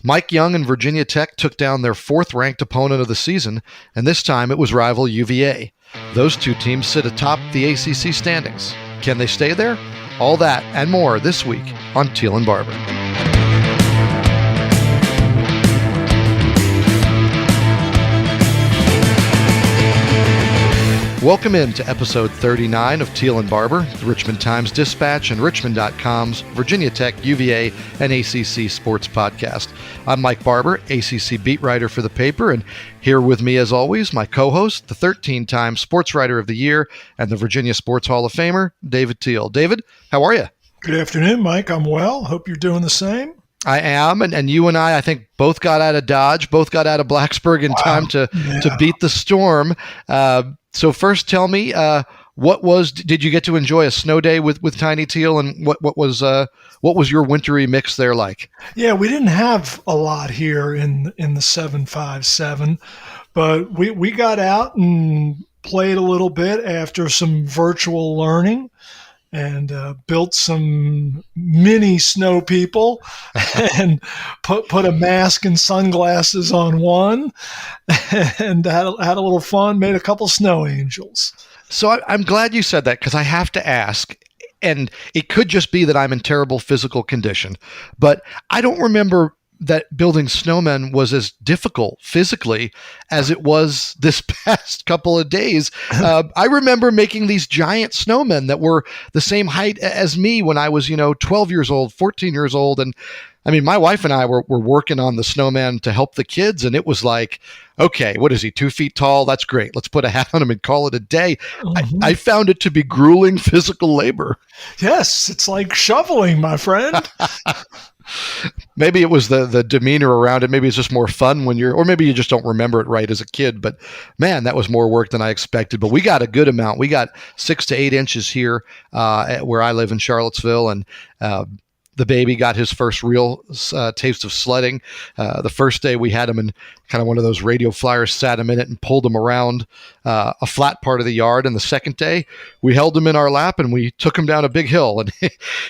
Mike Young and Virginia Tech took down their fourth-ranked opponent of the season, and this time it was rival UVA. Those two teams sit atop the ACC standings. Can they stay there? All that and more this week on Teel and Barber. Welcome into episode 39 of Teel and Barber, the Richmond Times-Dispatch and Richmond.com's Virginia Tech, UVA, and ACC sports podcast. I'm Mike Barber, ACC beat writer for the paper, and here with me, as always, my co-host, the 13-time Sports Writer of the Year and the Virginia Sports Hall of Famer, David Teel. David, how are you? Good afternoon, Mike. I'm well. Hope you're doing the same. I am, and you and I think, both got out of Dodge, both got out of Blacksburg in time to beat the storm. So first, tell me, did you get to enjoy a snow day with Tiny Teel, and what was your wintry mix there like? Yeah, we didn't have a lot here in the 757, but we got out and played a little bit after some virtual learning, and built some mini snow people and put a mask and sunglasses on one and had a little fun, made a couple snow angels. So I'm glad you said that, because I have to ask, and it could just be that I'm in terrible physical condition, but I don't remember that building snowmen was as difficult physically as it was this past couple of days. I remember making these giant snowmen that were the same height as me when I was, 12 years old, 14 years old. And I mean, my wife and I were working on the snowman to help the kids. And it was like, okay, what is he, 2 feet tall? That's great. Let's put a hat on him and call it a day. Mm-hmm. I found it to be grueling physical labor. Yes, it's like shoveling, my friend. Maybe it was the demeanor around it. Maybe it's just more fun or maybe you just don't remember it right as a kid. But man, that was more work than I expected. But we got a good amount. We got 6 to 8 inches here where I live in Charlottesville, and the baby got his first real taste of sledding. The first day we had him in kind of one of those radio flyers, sat him in it and pulled him around a flat part of the yard. And the second day we held him in our lap and we took him down a big hill, and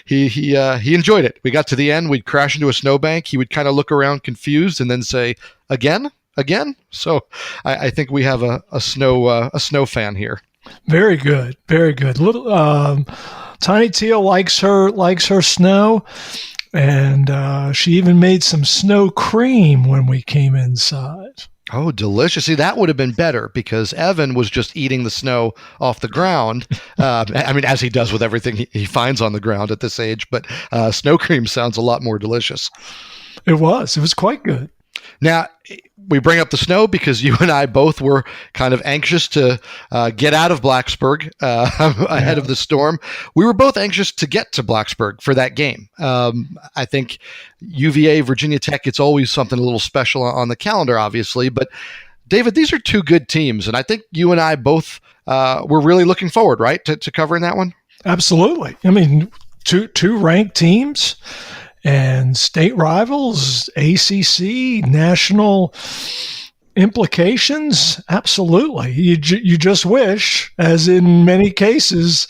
he enjoyed it. We got to the end, we'd crash into a snowbank. He would kind of look around confused and then say, again. So I think we have a snow fan here. Very good. Very good. Little, Tiny Teel likes her snow, and she even made some snow cream when we came inside. Oh, delicious. See, that would have been better, because Evan was just eating the snow off the ground. I mean, as he does with everything he finds on the ground at this age, but snow cream sounds a lot more delicious. It was quite good. Now, we bring up the snow because you and I both were kind of anxious to get out of Blacksburg ahead of the storm. We were both anxious to get to Blacksburg for that game. I think UVA, Virginia Tech, it's always something a little special on the calendar, obviously. But, David, these are two good teams, and I think you and I both were really looking forward, right, to covering that one? Absolutely. I mean, two ranked teams. And state rivals, ACC, national implications, absolutely. You just wish, as in many cases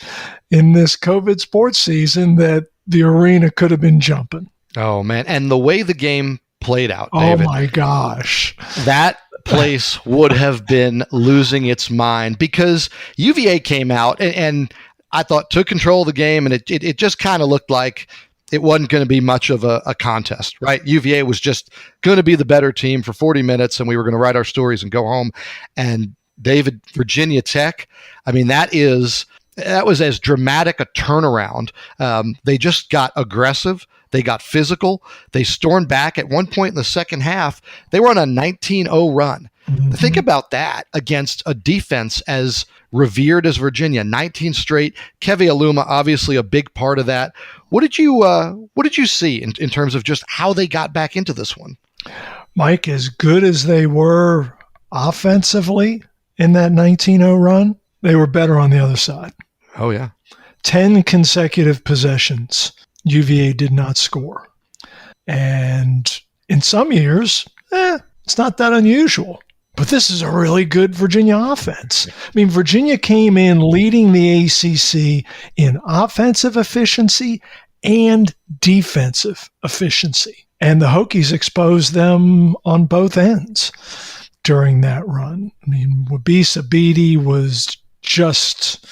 in this COVID sports season, that the arena could have been jumping. Oh, man. And the way the game played out, David. Oh, my gosh. That place would have been losing its mind, because UVA came out and I thought took control of the game, and it just kind of looked like it wasn't going to be much of a contest, right? UVA was just going to be the better team for 40 minutes, and we were going to write our stories and go home. And David, Virginia Tech, I mean, that was as dramatic a turnaround. They just got aggressive. They got physical. They stormed back. At one point in the second half, they were on a 19-0 run. Mm-hmm. Think about that against a defense as revered as Virginia. 19 straight. Keve Aluma, obviously a big part of that. What did you see in terms of just how they got back into this one? Mike, as good as they were offensively in that 19-0 run, they were better on the other side. Oh, yeah. 10 consecutive possessions, UVA did not score. And in some years, it's not that unusual. But this is a really good Virginia offense. I mean, Virginia came in leading the ACC in offensive efficiency and defensive efficiency. And the Hokies exposed them on both ends during that run. I mean, Wabisa Beatty was just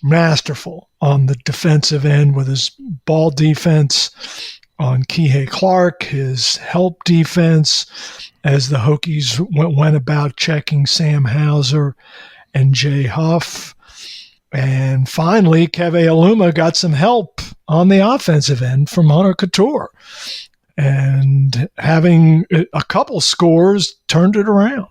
masterful on the defensive end with his ball defense, on Kihei Clark, his help defense, as the Hokies went about checking Sam Hauser and Jay Huff. And finally, Keve Aluma got some help on the offensive end from Hunter Couture. And having a couple scores turned it around.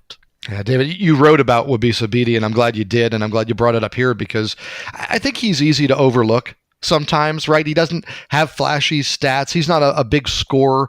Yeah, David, you wrote about Wabisa Beatty, and I'm glad you did, and I'm glad you brought it up here because I think he's easy to overlook sometimes, right? He doesn't have flashy stats. He's not a big scorer.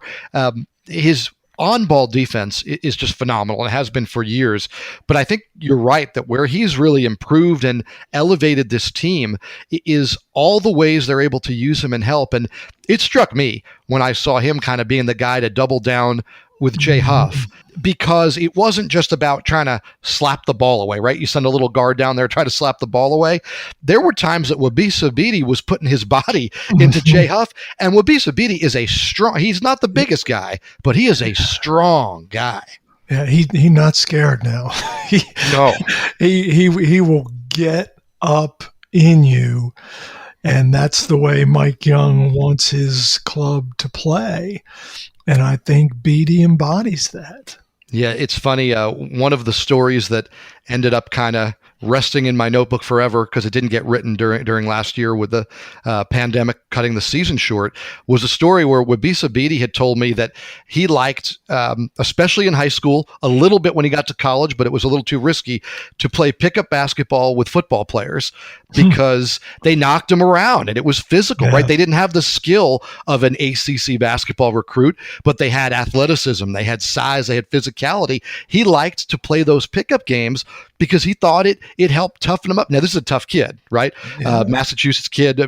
His on-ball defense is just phenomenal and has been for years. But I think you're right that where he's really improved and elevated this team is all the ways they're able to use him and help. And it struck me when I saw him kind of being the guy to double down with Jay Huff, because it wasn't just about trying to slap the ball away, right? You send a little guard down there, try to slap the ball away. There were times that Wabisa Beatty was putting his body into Jay Huff, and Wabisa Beatty is he's not the biggest guy, but he is a strong guy. Yeah, he not scared now. No. He will get up in you, and that's the way Mike Young wants his club to play. And I think Beatty embodies that. Yeah, it's funny. One of the stories that ended up kind of resting in my notebook forever because it didn't get written during last year with the pandemic cutting the season short was a story where Wabisa Beatty had told me that he liked, especially in high school, a little bit when he got to college, but it was a little too risky to play pickup basketball with football players because they knocked him around and it was physical, right? They didn't have the skill of an ACC basketball recruit, but they had athleticism, they had size, they had physicality. He liked to play those pickup games because he thought it helped toughen him up. Now, this is a tough kid, right? Yeah. Massachusetts kid,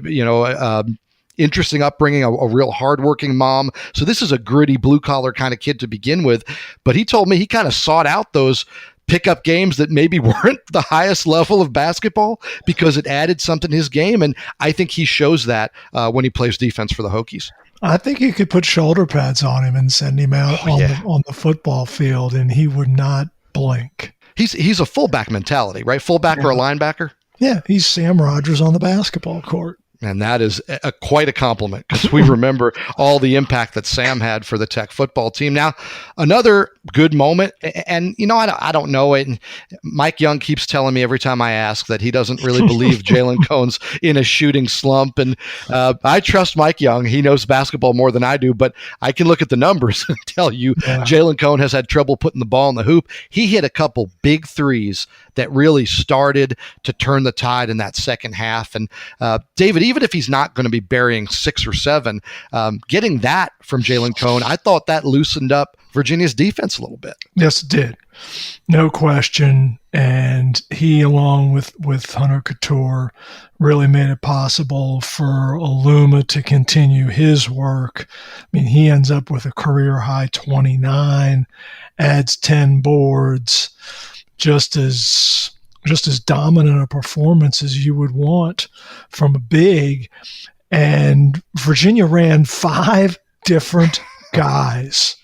interesting upbringing, a real hardworking mom. So this is a gritty blue-collar kind of kid to begin with. But he told me he kind of sought out those pickup games that maybe weren't the highest level of basketball because it added something to his game. And I think he shows that when he plays defense for the Hokies. I think you could put shoulder pads on him and send him out on the football field, and he would not blink. He's a fullback mentality, right? Fullback or a linebacker? Yeah, he's Sam Rogers on the basketball court. And that is quite a compliment because we remember all the impact that Sam had for the Tech football team. Now, another good moment, and I don't know it. And Mike Young keeps telling me every time I ask that he doesn't really believe Jalen Cohn's in a shooting slump. And I trust Mike Young. He knows basketball more than I do, but I can look at the numbers and tell you Jalen Cohn has had trouble putting the ball in the hoop. He hit a couple big threes that really started to turn the tide in that second half. And David, even if he's not going to be burying 6 or 7, getting that from Jalen Cohn, I thought that loosened up Virginia's defense a little bit. Yes, it did. No question. And he, along with Hunter Couture, really made it possible for Aluma to continue his work. I mean, he ends up with a career high 29, adds 10 boards, just as dominant a performance as you would want from a big. And Virginia ran 5 different guys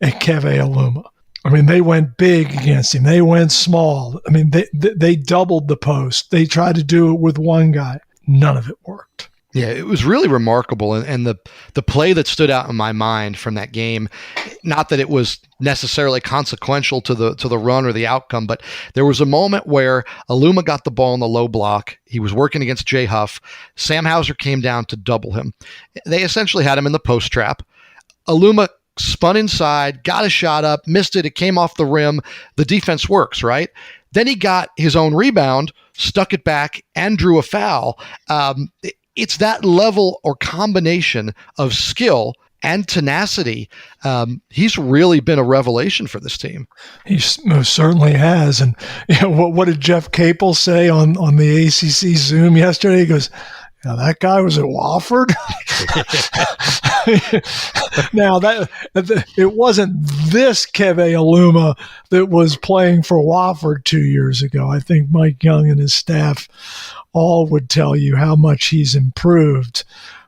at Keve Aluma. I mean, they went big against him. They went small. I mean, they doubled the post. They tried to do it with one guy. None of it worked. Yeah, it was really remarkable. And the play that stood out in my mind from that game, not that it was necessarily consequential to the run or the outcome, but there was a moment where Aluma got the ball in the low block. He was working against Jay Huff. Sam Hauser came down to double him. They essentially had him in the post trap. Aluma spun inside, got a shot up, missed it. It came off the rim. The defense works, right? Then he got his own rebound, stuck it back, and drew a foul. It's that level or combination of skill and tenacity. He's really been a revelation for this team. He most certainly has. And what did Jeff Capel say on the ACC Zoom yesterday? He goes, "Now that guy was at Wofford." Now it wasn't this Keve Aluma that was playing for Wofford 2 years ago. I think Mike Young and his staff all would tell you how much he's improved.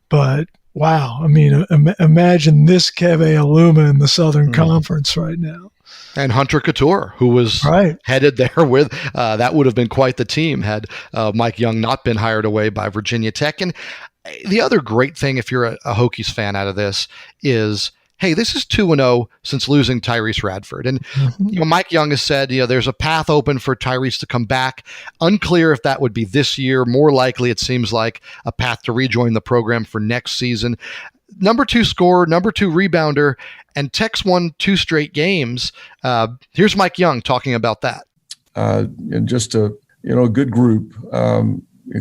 But Wow. I mean, imagine this Keve Aluma in the Southern Conference right now. And Hunter Couture, who was headed there with, that would have been quite the team had Mike Young not been hired away by Virginia Tech. And the other great thing, if you're a Hokies fan out of this, is, hey, this is 2-0 since losing Tyrese Radford. And Mike Young has said, there's a path open for Tyrese to come back. Unclear if that would be this year. More likely, it seems like a path to rejoin the program for next season. Number 2 scorer, number 2 rebounder, and Tech's won 2 straight games. Here's Mike Young talking about that. And just a good group, a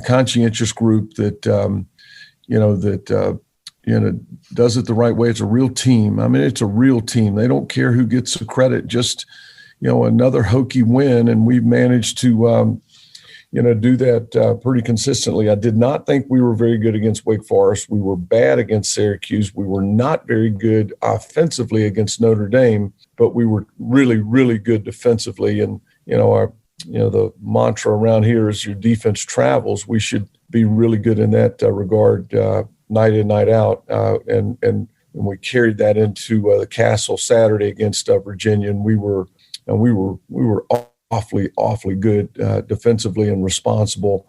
conscientious group that does it the right way. It's a real team. I mean, it's a real team. They don't care who gets the credit. Just another Hokie win, and we've managed to do that pretty consistently. I did not think we were very good against Wake Forest. We were bad against Syracuse. We were not very good offensively against Notre Dame, but we were really, really good defensively. And, the mantra around here is your defense travels. We should be really good in that regard, night in, night out. And we carried that into the Castle Saturday against Virginia, and we were awfully good defensively and responsible.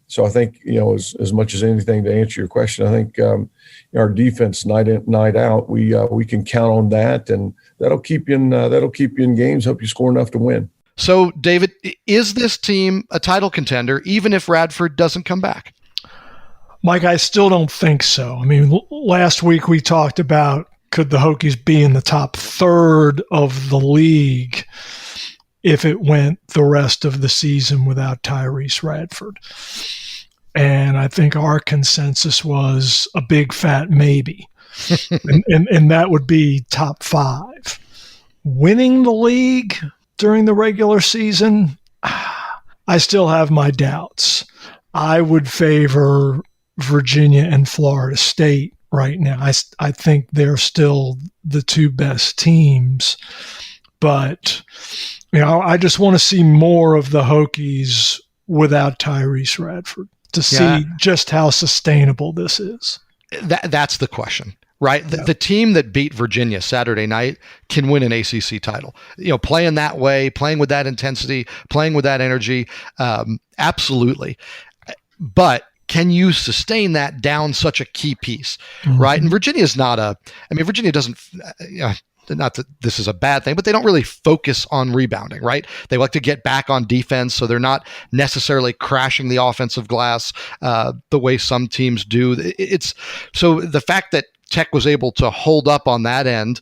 So I think, as much as anything, to answer your question, I think our defense night in, night out, we can count on that, and that'll keep you in games, help you score enough to win. So, David, is this team a title contender, even if Radford doesn't come back? Mike, I still don't think so. I mean, last week we talked about, could the Hokies be in the top third of the league if it went the rest of the season without Tyrese Radford? And I think our consensus was a big fat maybe. and that would be top 5. Winning the league during the regular season, I still have my doubts. I would favor Virginia and Florida State right now. I think they're still the 2 best teams, but I just want to see more of the Hokies without Tyrese Radford to see just how sustainable this is. That's the question, right? The team that beat Virginia Saturday night can win an ACC title. Playing that way, playing with that intensity, playing with that energy, absolutely. But can you sustain that down such a key piece, right? And Virginia doesn't, not that this is a bad thing, but they don't really focus on rebounding, right? They like to get back on defense, so they're not necessarily crashing the offensive glass the way some teams do. So the fact that Tech was able to hold up on that end,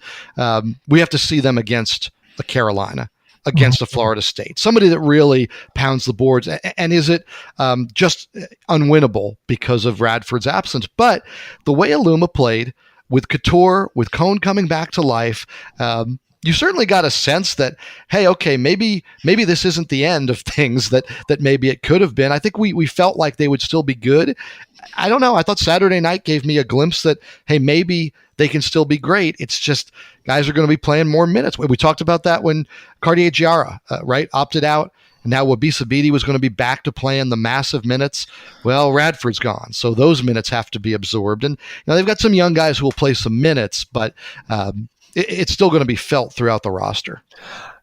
we have to see them against the Carolina, against the Florida State, somebody that really pounds the boards. And is it just unwinnable because of Radford's absence? But the way Aluma played, with Couture, with Cone coming back to life, you certainly got a sense that, hey, okay, maybe this isn't the end of things that maybe it could have been. I think we felt like they would still be good. I don't know. I thought Saturday night gave me a glimpse that, hey, maybe they can still be great. It's just guys are going to be playing more minutes. We talked about that when Cartier-Giara, opted out. And now Wabisa Bede was going to be back to playing the massive minutes. Well, Radford's gone, so those minutes have to be absorbed. And they've got some young guys who will play some minutes, but it's still going to be felt throughout the roster.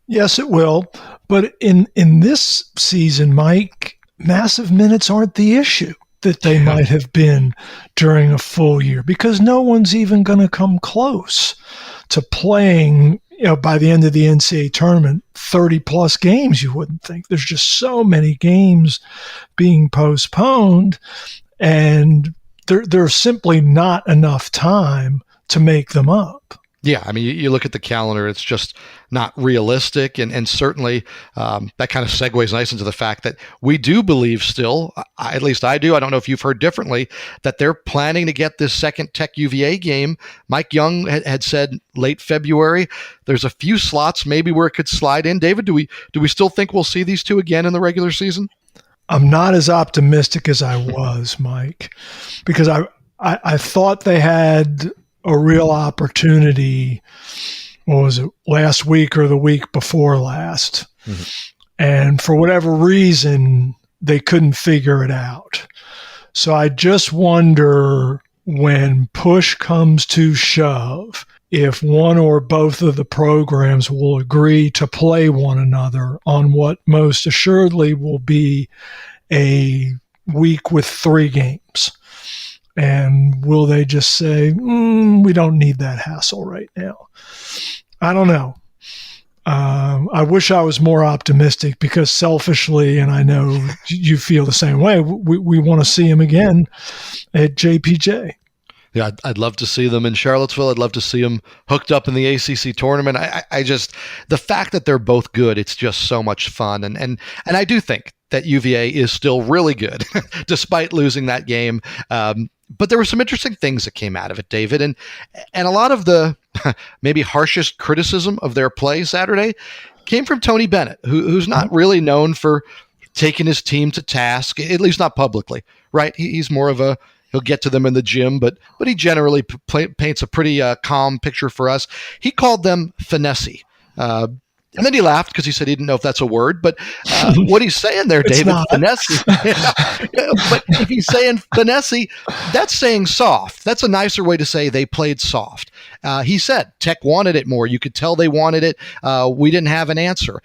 Yes, it will. But in this season, Mike, massive minutes aren't the issue that they might have been during a full year, because no one's even going to come close to playing, by the end of the NCAA tournament, 30 plus games. You wouldn't think. There's just so many games being postponed, and there's simply not enough time to make them up. Yeah, I mean, you look at the calendar, it's just not realistic. And certainly that kind of segues nice into the fact that we do believe still, at least I do, I don't know if you've heard differently, that they're planning to get this second Tech UVA game. Mike Young had said late February. There's a few slots maybe where it could slide in. David, do we still think we'll see these two again in the regular season? I'm not as optimistic as I was, Mike, because I thought they had a real opportunity. What was it, last week or the week before last? Mm-hmm. And for whatever reason, they couldn't figure it out. So I just wonder when push comes to shove, if one or both of the programs will agree to play one another on what most assuredly will be a week with 3 games. And will they just say, we don't need that hassle right now? I don't know. I wish I was more optimistic because selfishly, and I know you feel the same way, we want to see him again at JPJ. Yeah, I'd love to see them in Charlottesville. I'd love to see them hooked up in the ACC tournament. I just, the fact that they're both good, it's just so much fun. And I do think that UVA is still really good, despite losing that game. But there were some interesting things that came out of it, David. And a lot of the maybe harshest criticism of their play Saturday came from Tony Bennett, who's not really known for taking his team to task, at least not publicly, right? He's more of a, he'll get to them in the gym, but he generally paints a pretty calm picture for us. He called them finesse. And then he laughed because he said he didn't know if that's a word. But what he's saying there, David, finesse. But if he's saying finesse, that's saying soft. That's a nicer way to say they played soft. He said Tech wanted it more. You could tell they wanted it. We didn't have an answer.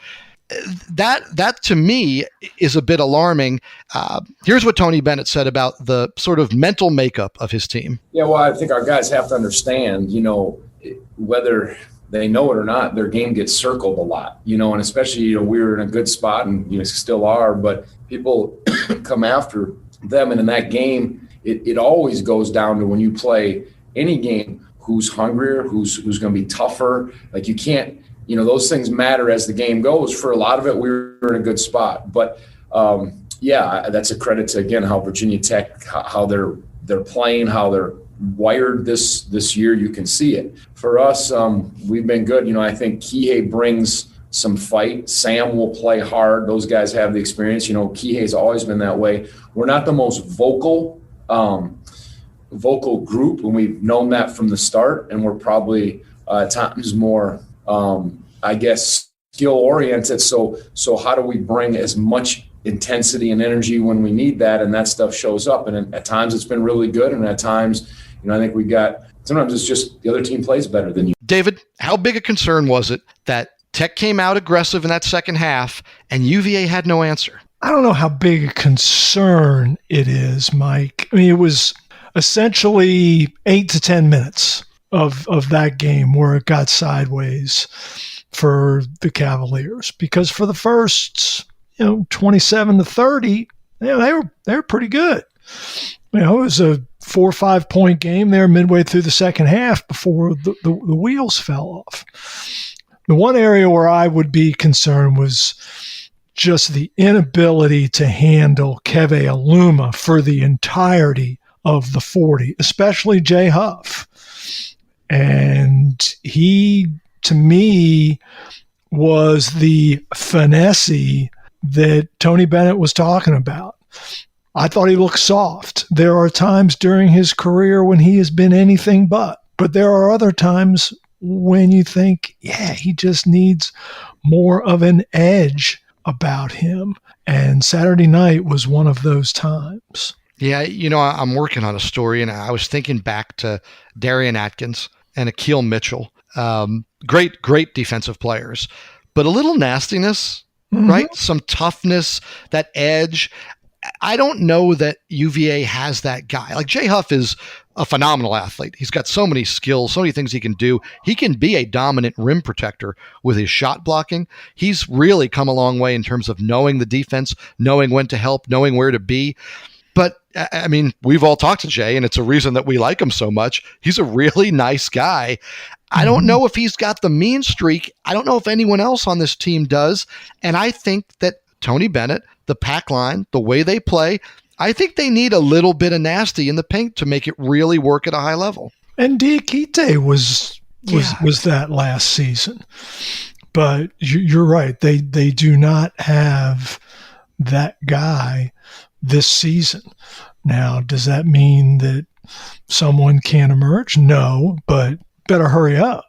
That to me is a bit alarming. Here's what Tony Bennett said about the sort of mental makeup of his team. Yeah, well, I think our guys have to understand, whether they know it or not, their game gets circled a lot, and especially, we were in a good spot and, still are, but people come after them. And in that game, it always goes down to when you play any game, who's hungrier, who's going to be tougher. Like you can't, those things matter as the game goes. For a lot of it, we were in a good spot. But, that's a credit to, again, how Virginia Tech, how they're playing, how they're wired this year. You can see it. For us, we've been good. I think Kihei brings some fight. Sam will play hard. Those guys have the experience. Kihei's always been that way. We're not the most vocal group, and we've known that from the start. And we're probably at times more, skill oriented. So how do we bring as much intensity and energy when we need that? And that stuff shows up. And at times it's been really good. And at times, I think sometimes it's just the other team plays better than you. David, how big a concern was it that Tech came out aggressive in that second half and UVA had no answer? I don't know how big a concern it is, Mike. I mean, it was essentially 8 to 10 minutes of that game where it got sideways for the Cavaliers, because for the first 27 to 30, they were pretty good. It was a 4 or 5 point game there midway through the second half before the wheels fell off. The one area where I would be concerned was just the inability to handle Keve Aluma for the entirety of the 40, especially Jay Huff. And he, to me, was the finesse that Tony Bennett was talking about. I thought he looked soft. There are times during his career when he has been anything but there are other times when you think, he just needs more of an edge about him. And Saturday night was one of those times. Yeah, I'm working on a story, and I was thinking back to Darian Atkins and Akeel Mitchell. Great defensive players, but a little nastiness, right? Some toughness, that edge. I don't know that UVA has that guy. Like Jay Huff is a phenomenal athlete. He's got so many skills, so many things he can do. He can be a dominant rim protector with his shot blocking. He's really come a long way in terms of knowing the defense, knowing when to help, knowing where to be. But I mean, we've all talked to Jay, and it's a reason that we like him so much. He's a really nice guy. I don't know if he's got the mean streak. I don't know if anyone else on this team does. And I think that Tony Bennett, the pack line, the way they play, I think they need a little bit of nasty in the paint to make it really work at a high level. And Diakite was that last season. But you're right. They do not have that guy this season. Now, does that mean that someone can't emerge? No, but better hurry up.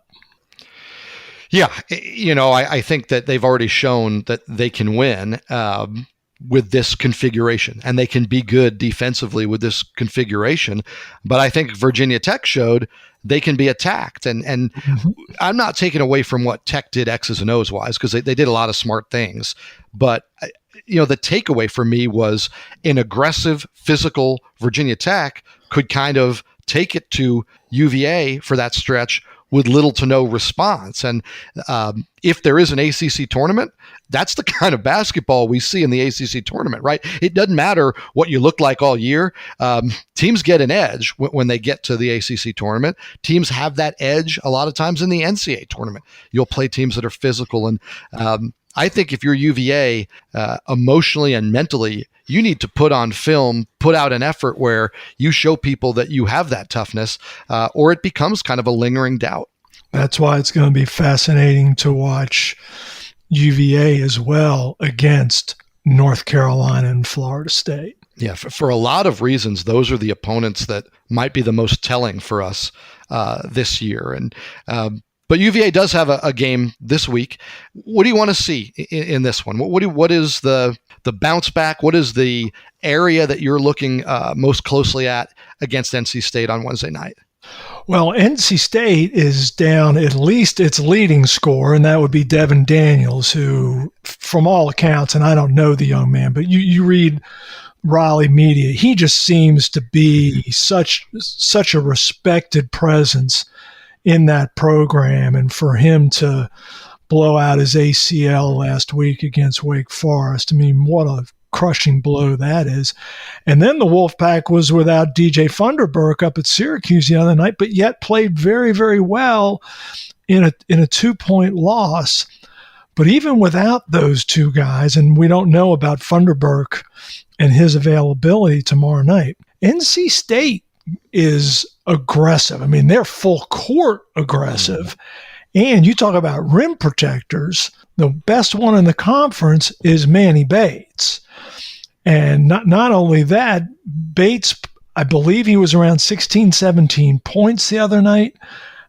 Yeah, I think that they've already shown that they can win. with this configuration, and they can be good defensively with this configuration. But I think Virginia Tech showed they can be attacked. And I'm not taking away from what Tech did X's and O's wise, because they did a lot of smart things. But the takeaway for me was an aggressive, physical Virginia Tech could kind of take it to UVA for that stretch with little to no response. And if there is an ACC tournament, that's the kind of basketball we see in the ACC tournament, right? It doesn't matter what you look like all year. Teams get an edge when they get to the ACC tournament. Teams have that edge a lot of times in the NCAA tournament. You'll play teams that are physical. And I think if you're UVA, emotionally and mentally, you need to put on film, put out an effort where you show people that you have that toughness, or it becomes kind of a lingering doubt. That's why it's going to be fascinating to watch UVA as well against North Carolina and Florida State. Yeah, for a lot of reasons, those are the opponents that might be the most telling for us this year. And but UVA does have a game this week. What do you want to see in this one? What is the bounce back? What is the area that you're looking most closely at against NC State on Wednesday night? Well, NC State is down at least its leading scorer, and that would be Devin Daniels, who, from all accounts, and I don't know the young man, but you read Raleigh media, he just seems to be such a respected presence in that program. And for him to blow out his ACL last week against Wake Forest, I mean, what a crushing blow that is. And then the Wolfpack was without DJ Funderburk up at Syracuse the other night, but yet played very, very well in a 2-point loss. But even without those two guys, and we don't know about Funderburk and his availability tomorrow night, NC State is aggressive. I mean, they're full court aggressive. And you talk about rim protectors, the best one in the conference is Manny Bates. And not only that, Bates, I believe he was around 16, 17 points the other night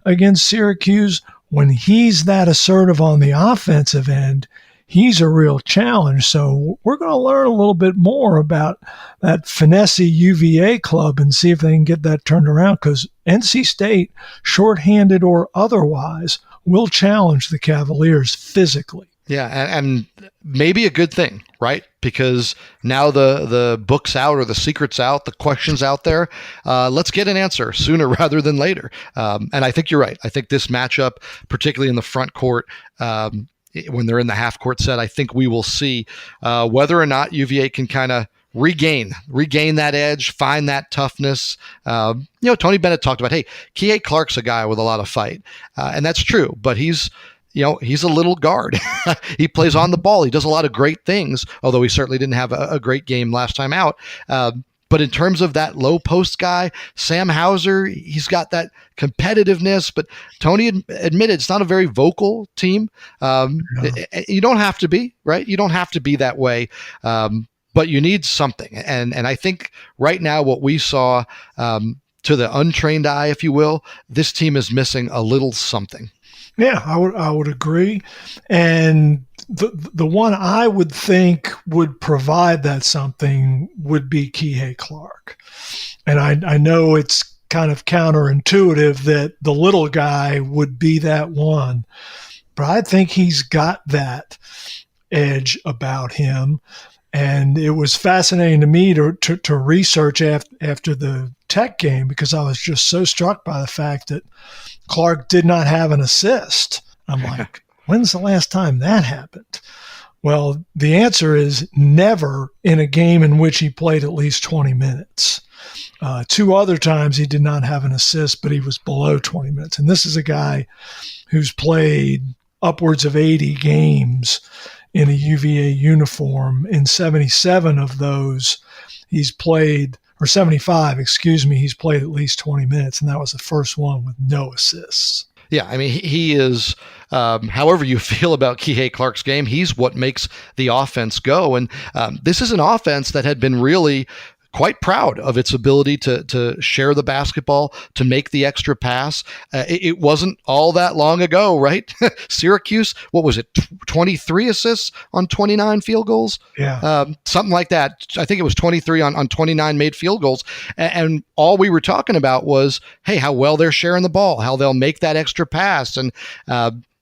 against Syracuse. When he's that assertive on the offensive end, he's a real challenge. So we're going to learn a little bit more about that finesse UVA club and see if they can get that turned around, because NC State, shorthanded or otherwise, will challenge the Cavaliers physically. Yeah, and maybe a good thing, right? Because now the book's out, or the secret's out, the question's out there. Let's get an answer sooner rather than later. And I think you're right. I think this matchup, particularly in the front court, when they're in the half court set, I think we will see whether or not UVA can kind of regain that edge, find that toughness. Tony Bennett talked about, hey, Kihei Clark's a guy with a lot of fight, and that's true, but he's a little guard. He plays on the ball. He does a lot of great things, although he certainly didn't have a great game last time out. But in terms of that low post guy, Sam Hauser, he's got that competitiveness, but Tony admitted it's not a very vocal team. No. You don't have to be, right? You don't have to be that way. But you need something. And I think right now what we saw, to the untrained eye, if you will, this team is missing a little something. Yeah, I would agree. And the one I would think would provide that something would be Kihei Clark. And I know it's kind of counterintuitive that the little guy would be that one, but I think he's got that edge about him. And it was fascinating to me to research after the Tech game, because I was just so struck by the fact that Clark did not have an assist. I'm like, when's the last time that happened? Well, the answer is never in a game in which he played at least 20 minutes. 2 other times he did not have an assist, but he was below 20 minutes. And this is a guy who's played upwards of 80 games in a UVA uniform. In 77 of those, he's played, or 75, he's played at least 20 minutes, and that was the first one with no assists. Yeah, I mean, he is, however you feel about Kihei Clark's game, he's what makes the offense go. And this is an offense that had been really quite proud of its ability to share the basketball, to make the extra pass. It wasn't all that long ago, right? Syracuse, what was it, 23 assists on 29 field goals? Yeah. Something like that. I think it was 23 on 29 made field goals. And all we were talking about was, hey, how well they're sharing the ball, how they'll make that extra pass. And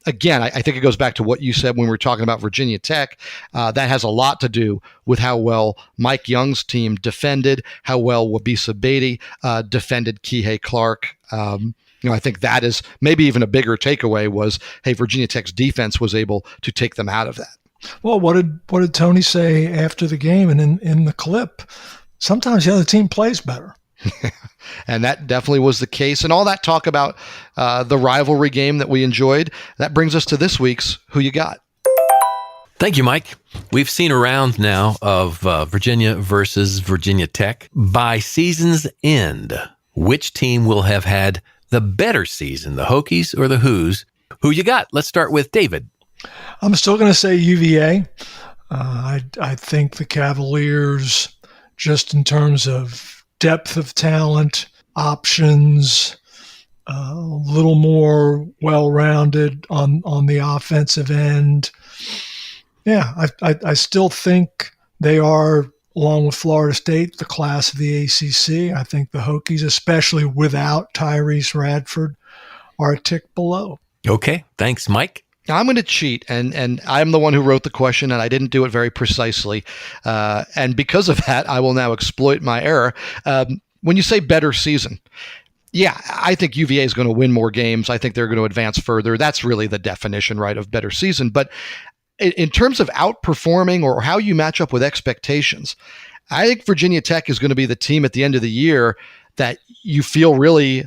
again, I think it goes back to what you said when we were talking about Virginia Tech. That has a lot to do with how well Mike Young's team defended, how well Wabisa Beatty defended Kihei Clark. I think that is maybe even a bigger takeaway was, hey, Virginia Tech's defense was able to take them out of that. Well, what did Tony say after the game and in the clip? Sometimes the other team plays better. And that definitely was the case. And all that talk about the rivalry game that we enjoyed, that brings us to this week's Who You Got? Thank you, Mike. We've seen a round now of Virginia versus Virginia Tech. By season's end, which team will have had the better season, the Hokies or the Who's? Who you got? Let's start with David. I'm still going to say UVA. I think the Cavaliers, just in terms of depth of talent, options, a little more well-rounded on the offensive end. Yeah, I still think they are, along with Florida State, the class of the ACC. I think the Hokies, especially without Tyrese Radford, are a tick below. Okay, thanks, Mike. I'm going to cheat, and I'm the one who wrote the question, and I didn't do it very precisely. And because of that, I will now exploit my error. When you say better season, yeah, I think UVA is going to win more games. I think they're going to advance further. That's really the definition, right, of better season. But in terms of outperforming or how you match up with expectations, I think Virginia Tech is going to be the team at the end of the year that you feel really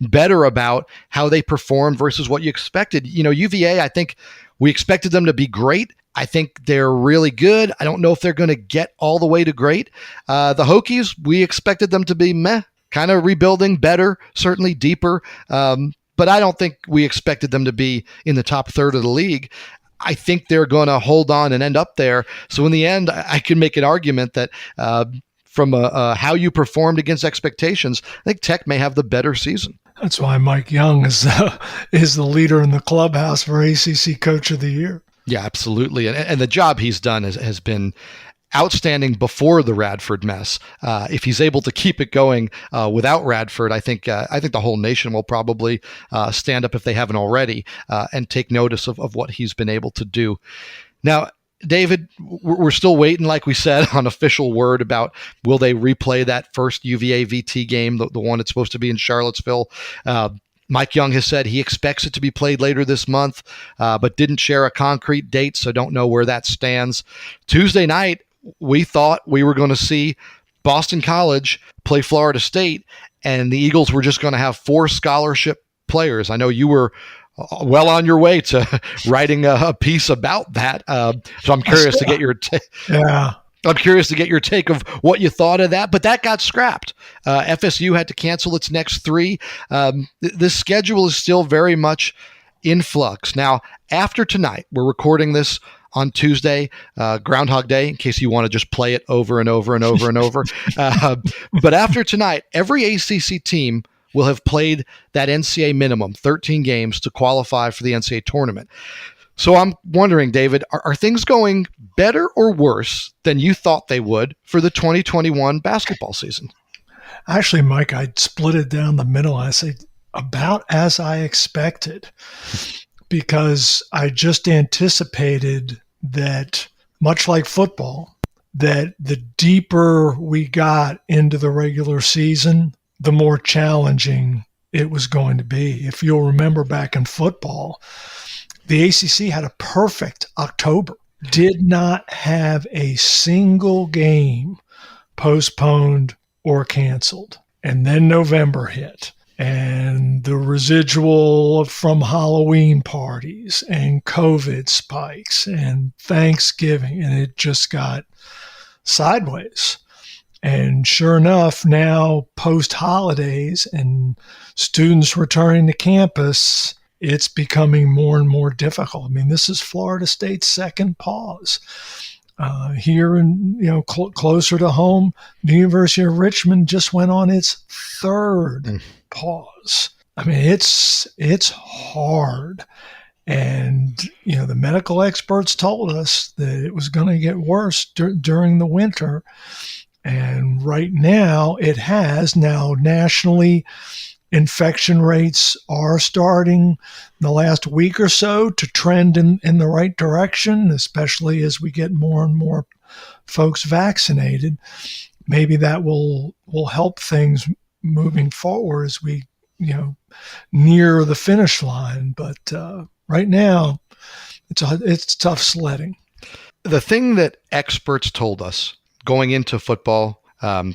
better about how they performed versus what you expected. UVA, I think we expected them to be great. I think they're really good. I don't know if they're going to get all the way to great. The Hokies, we expected them to be meh, kind of rebuilding, better, certainly deeper. But I don't think we expected them to be in the top third of the league. I think they're going to hold on and end up there. So in the end, I can make an argument that from how you performed against expectations, I think Tech may have the better season. That's why Mike Young is the leader in the clubhouse for ACC Coach of the Year. Yeah, absolutely. And the job he's done has been outstanding before the Radford mess. If he's able to keep it going without Radford, I think the whole nation will probably stand up if they haven't already and take notice of what he's been able to do. Now, David, we're still waiting, like we said, on official word about will they replay that first UVA VT game, the one that's supposed to be in Charlottesville. Mike Young has said he expects it to be played later this month, but didn't share a concrete date, so don't know where that stands. Tuesday night, we thought we were going to see Boston College play Florida State, and the Eagles were just going to have 4 scholarship players. I know you were well on your way to writing a piece about that. So I'm curious to get your I'm curious to get your take of what you thought of that, but that got scrapped. FSU had to cancel its next 3. This schedule is still very much in flux. Now, after tonight, we're recording this on Tuesday, Groundhog Day, in case you want to just play it over and over and over and over. But after tonight, every ACC team will have played that NCAA minimum, 13 games, to qualify for the NCAA tournament. So I'm wondering, David, are things going better or worse than you thought they would for the 2021 basketball season? Actually, Mike, I'd split it down the middle. I say about as I expected, because I just anticipated that, much like football, that the deeper we got into the regular season, the more challenging it was going to be. If you'll remember back in football, the ACC had a perfect October, did not have a single game postponed or canceled. And then November hit, and the residual from Halloween parties and COVID spikes and Thanksgiving, and it just got sideways. And sure enough, now post-holidays and students returning to campus, it's becoming more and more difficult. I mean, this is Florida State's second pause. Here in, closer to home, the University of Richmond just went on its third pause. I mean, it's hard. And, the medical experts told us that it was going to get worse during the winter. And right now it has. Now nationally, infection rates are starting the last week or so to trend in the right direction, especially as we get more and more folks vaccinated. Maybe that will help things moving forward as we, near the finish line. But right now, it's tough sledding. The thing that experts told us going into football,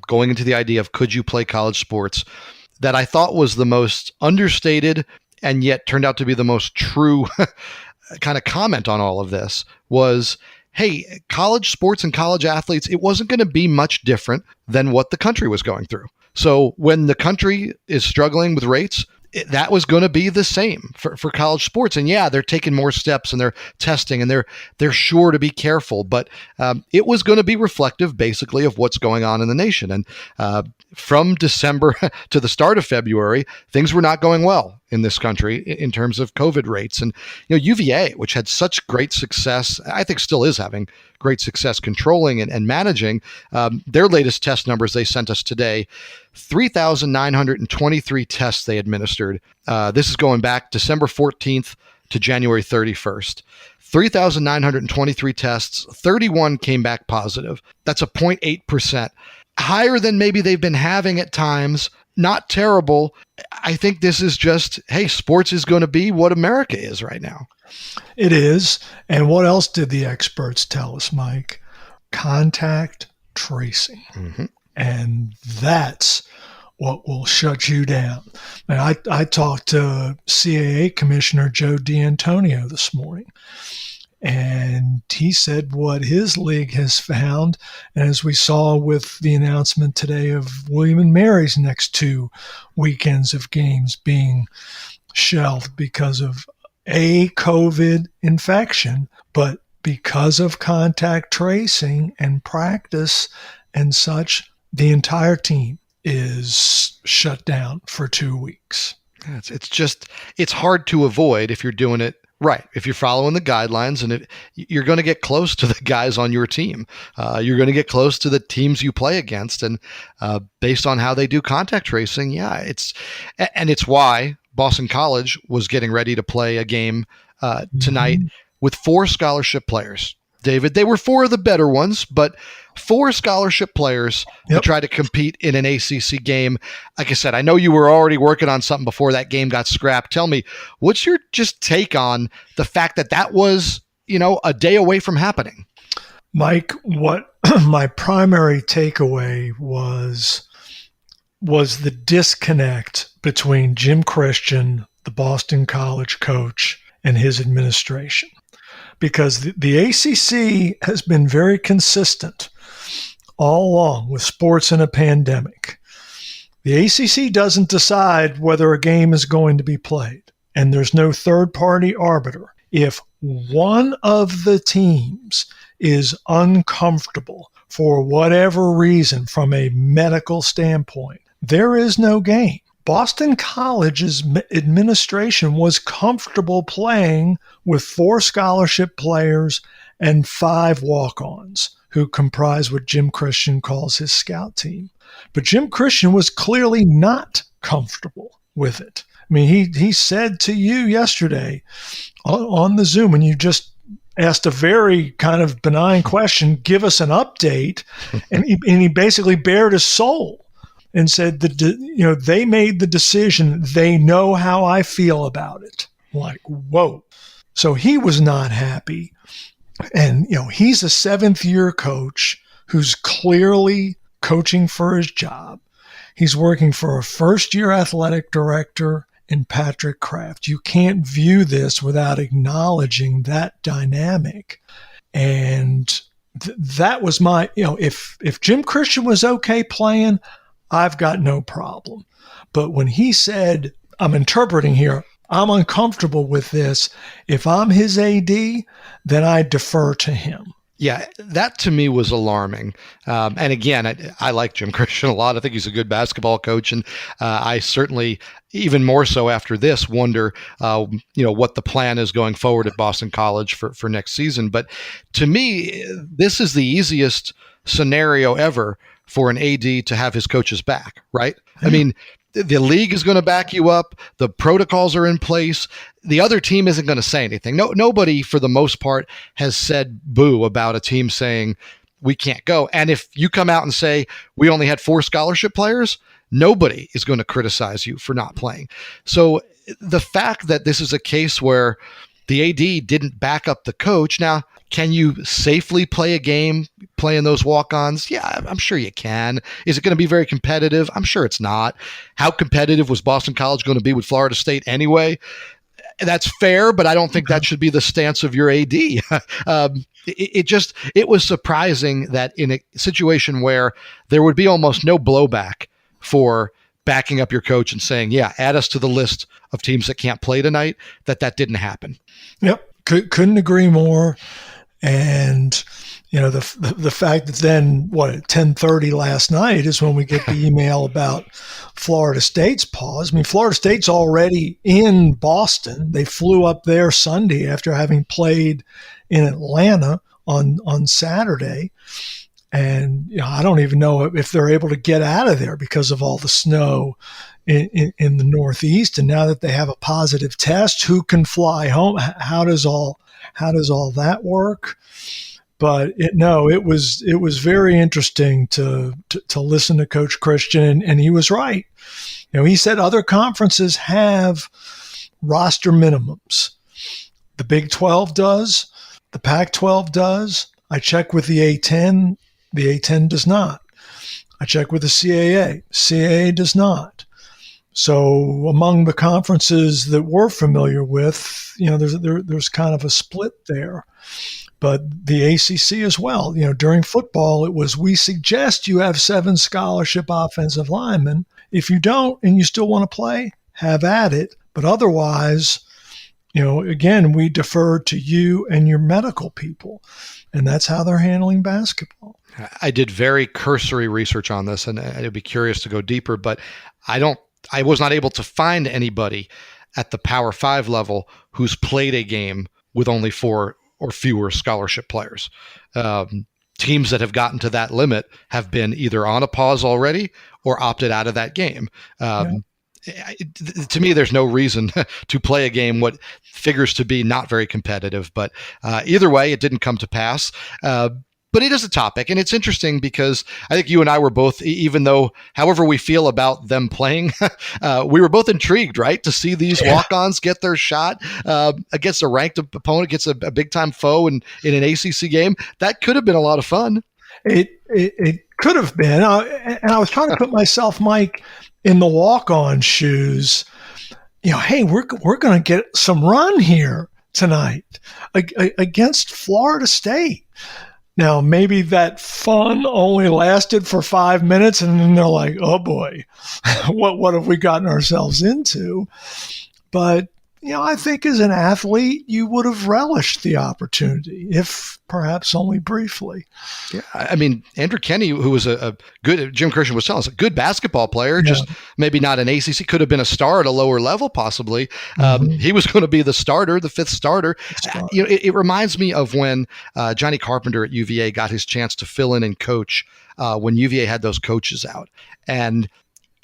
going into the idea of could you play college sports, that I thought was the most understated and yet turned out to be the most true kind of comment on all of this was, hey, college sports and college athletes, it wasn't going to be much different than what the country was going through. So when the country is struggling with rates, that was going to be the same for college sports. And yeah, they're taking more steps and they're testing and they're sure to be careful, but it was going to be reflective basically of what's going on in the nation. And from December to the start of February, things were not going well in this country in terms of COVID rates. And UVA, which had such great success, I think still is having great success controlling and managing, their latest test numbers they sent us today, 3,923 tests they administered. This is going back December 14th to January 31st. 3,923 tests, 31 came back positive. That's a 0.8%. Higher than maybe they've been having at times. Not terrible. I think this is just, hey, sports is going to be what America is right now. It is. And what else did the experts tell us, Mike? Contact tracing. Mm-hmm. And that's what will shut you down. And I talked to CAA Commissioner Joe D'Antonio this morning, and he said what his league has found, and as we saw with the announcement today of William & Mary's next 2 weekends of games being shelved because of a COVID infection, but because of contact tracing and practice and such, the entire team is shut down for 2 weeks. It's hard to avoid if you're doing it right. If you're following the guidelines, and you're going to get close to the guys on your team, you're going to get close to the teams you play against. And based on how they do contact tracing, it's why Boston College was getting ready to play a game tonight with 4 scholarship players. David, they were 4 of the better ones, but 4 scholarship players to try to compete in an ACC game. Like I said, I know you were already working on something before that game got scrapped. Tell me, what's your just take on the fact that was, a day away from happening? Mike, what my primary takeaway was the disconnect between Jim Christian, the Boston College coach, and his administration. Because the ACC has been very consistent all along with sports in a pandemic. The ACC doesn't decide whether a game is going to be played, and there's no third-party arbiter. If one of the teams is uncomfortable for whatever reason from a medical standpoint, there is no game. Boston College's administration was comfortable playing with 4 scholarship players and 5 walk-ons who comprise what Jim Christian calls his scout team. But Jim Christian was clearly not comfortable with it. I mean, he said to you yesterday on the Zoom, when you just asked a very kind of benign question, give us an update, and he basically bared his soul and said that they made the decision. They know how I feel about it. Like, whoa. So he was not happy. And, he's a 7th-year coach who's clearly coaching for his job. He's working for a first-year athletic director in Patrick Kraft. You can't view this without acknowledging that dynamic. And that was my, if Jim Christian was okay playing, I've got no problem. But when he said, I'm interpreting here, I'm uncomfortable with this, if I'm his AD, then I defer to him. Yeah, that to me was alarming. And again, I like Jim Christian a lot. I think he's a good basketball coach, and I certainly, even more so after this, wonder, what the plan is going forward at Boston College for next season. But to me, this is the easiest scenario ever for an AD to have his coaches back, right? I mean, the league is going to back you up. The protocols are in place. The other team isn't going to say anything. Nobody, for the most part, has said boo about a team saying we can't go. And if you come out and say we only had 4 scholarship players, nobody is going to criticize you for not playing. So the fact that this is a case where the AD didn't back up the coach. Now, can you safely play a game playing those walk-ons? Yeah, I'm sure you can. Is it going to be very competitive? I'm sure it's not. How competitive was Boston College going to be with Florida State anyway? That's fair, but I don't think that should be the stance of your AD. It was surprising that in a situation where there would be almost no blowback for backing up your coach and saying, yeah, add us to the list of teams that can't play tonight, that didn't happen. Yep. Couldn't agree more. And, the fact that then, at 10:30 last night is when we get the email about Florida State's pause. I mean, Florida State's already in Boston. They flew up there Sunday after having played in Atlanta on Saturday. And I don't even know if they're able to get out of there because of all the snow in the Northeast. And now that they have a positive test, who can fly home? How does all that work? But it was very interesting to listen to Coach Christian, and he was right. He said other conferences have roster minimums. The Big 12 does. The Pac-12 does. I checked with the A10. The A10 does not. I checked with the CAA. CAA does not. So among the conferences that we're familiar with, there's kind of a split there. But the ACC as well. During football, it was, we suggest you have 7 scholarship offensive linemen. If you don't and you still want to play, have at it. But otherwise, again, we defer to you and your medical people. And that's how they're handling basketball. I did very cursory research on this, and I'd be curious to go deeper, but I was not able to find anybody at the Power 5 level who's played a game with only 4 or fewer scholarship players. Teams that have gotten to that limit have been either on a pause already or opted out of that game. To me, there's no reason to play a game what figures to be not very competitive, but either way, it didn't come to pass. But it is a topic, and it's interesting because I think you and I were both, even though however we feel about them playing, we were both intrigued, right, to see these walk-ons get their shot against a ranked opponent, against a big-time foe in an ACC game. That could have been a lot of fun. It could have been. And I was trying to put myself, Mike, in the walk-on shoes. Hey, we're going to get some run here tonight against Florida State. Now, maybe that fun only lasted for 5 minutes, and then they're like, oh boy, what have we gotten ourselves into? But, I think as an athlete, you would have relished the opportunity, if perhaps only briefly. Yeah, I mean, Andrew Kenny, who was a good, Jim Christian was telling us, a good basketball player, just maybe not an ACC, could have been a star at a lower level, possibly. He was going to be the starter, the 5th starter. It reminds me of when Johnny Carpenter at UVA got his chance to fill in and coach when UVA had those coaches out. And